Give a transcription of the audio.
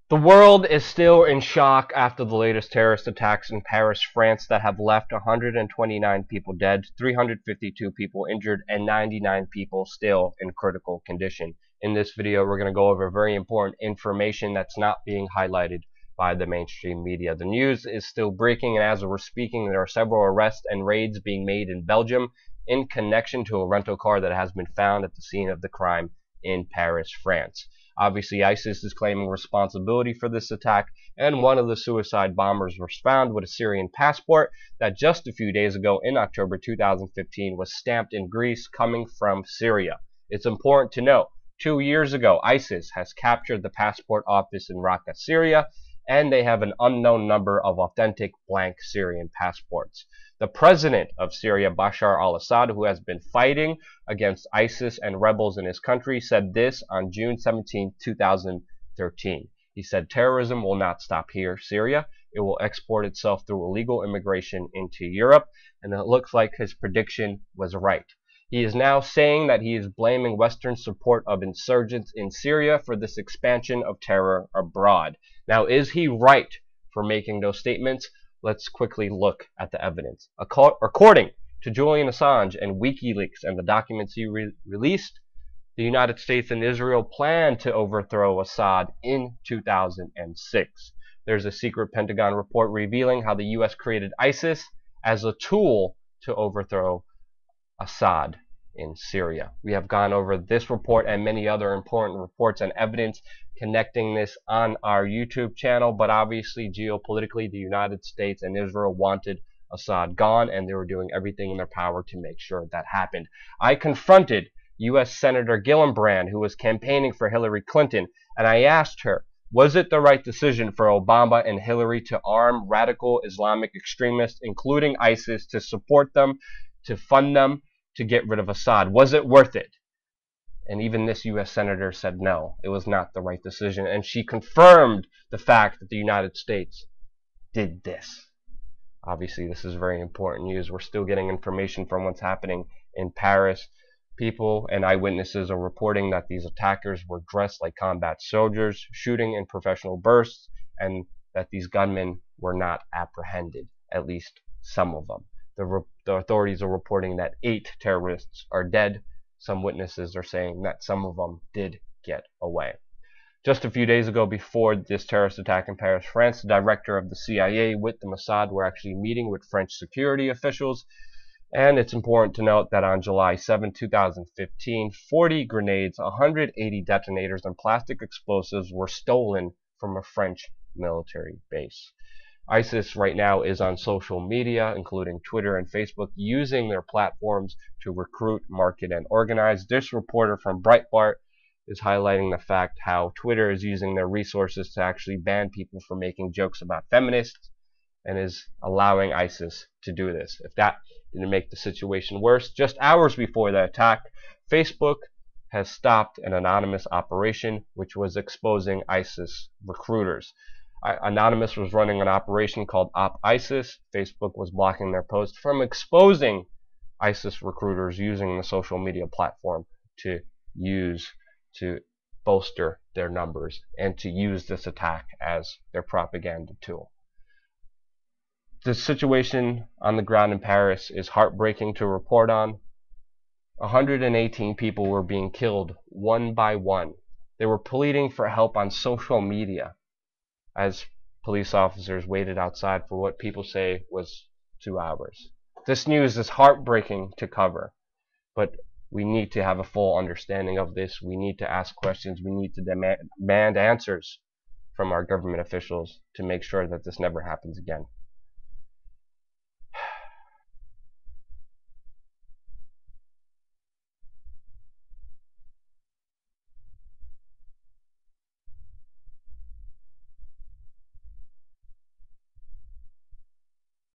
The world is still in shock after the latest terrorist attacks in Paris, France that have left 129 people dead, 352 people injured, and 99 people still in critical condition. In this video, we're going to go over very important information that's not being highlighted by the mainstream media. The news is still breaking, and as we're speaking, there are several arrests and raids being made in Belgium in connection to a rental car that has been found at the scene of the crime in Paris, France. Obviously, ISIS is claiming responsibility for this attack, and one of the suicide bombers was found with a Syrian passport that just a few days ago in October 2015 was stamped in Greece coming from Syria. It's important to note, 2 years ago, ISIS has captured the passport office in Raqqa, Syria, and they have an unknown number of authentic blank Syrian passports. The president of Syria, Bashar al-Assad, who has been fighting against ISIS and rebels in his country, said this on June 17, 2013. He said, "Terrorism will not stop here, Syria. It will export itself through illegal immigration into Europe," and it looks like his prediction was right. He is now saying that he is blaming Western support of insurgents in Syria for this expansion of terror abroad. Now, is he right for making those statements? Let's quickly look at the evidence. According to Julian Assange and WikiLeaks and the documents he released, the United States and Israel planned to overthrow Assad in 2006. There's a secret Pentagon report revealing how the U.S. created ISIS as a tool to overthrow Assad in Syria. We have gone over this report and many other important reports and evidence connecting this on our YouTube channel, but obviously geopolitically the United States and Israel wanted Assad gone, and they were doing everything in their power to make sure that happened. I confronted U.S. Senator Gillibrand, who was campaigning for Hillary Clinton, and I asked her, was it the right decision for Obama and Hillary to arm radical Islamic extremists, including ISIS, to support them, to fund them, to get rid of Assad? Was it worth it? And even this U.S. Senator said no, it was not the right decision. And she confirmed the fact that the United States did this. Obviously, this is very important news. We're still getting information from what's happening in Paris. People and eyewitnesses are reporting that these attackers were dressed like combat soldiers, shooting in professional bursts, and that these gunmen were not apprehended, at least some of them. The authorities are reporting that 8 terrorists are dead. Some witnesses are saying that some of them did get away. Just a few days ago, before this terrorist attack in Paris, France, the director of the CIA with the Mossad were actually meeting with French security officials. And it's important to note that on July 7, 2015, 40 grenades, 180 detonators, and plastic explosives were stolen from a French military base. ISIS right now is on social media, including Twitter and Facebook, using their platforms to recruit, market, and organize. This reporter from Breitbart is highlighting the fact how Twitter is using their resources to actually ban people from making jokes about feminists, and is allowing ISIS to do this. If that didn't make the situation worse, just hours before the attack, Facebook has stopped an anonymous operation which was exposing ISIS recruiters. Anonymous was running an operation called Op ISIS. Facebook was blocking their post from exposing ISIS recruiters using the social media platform to use to bolster their numbers and to use this attack as their propaganda tool. The situation on the ground in Paris is heartbreaking to report on. 118 people were being killed one by one. They were pleading for help on social media as police officers waited outside for what people say was 2 hours. This news is heartbreaking to cover, but we need to have a full understanding of this. We need to ask questions. We need to demand answers from our government officials to make sure that this never happens again.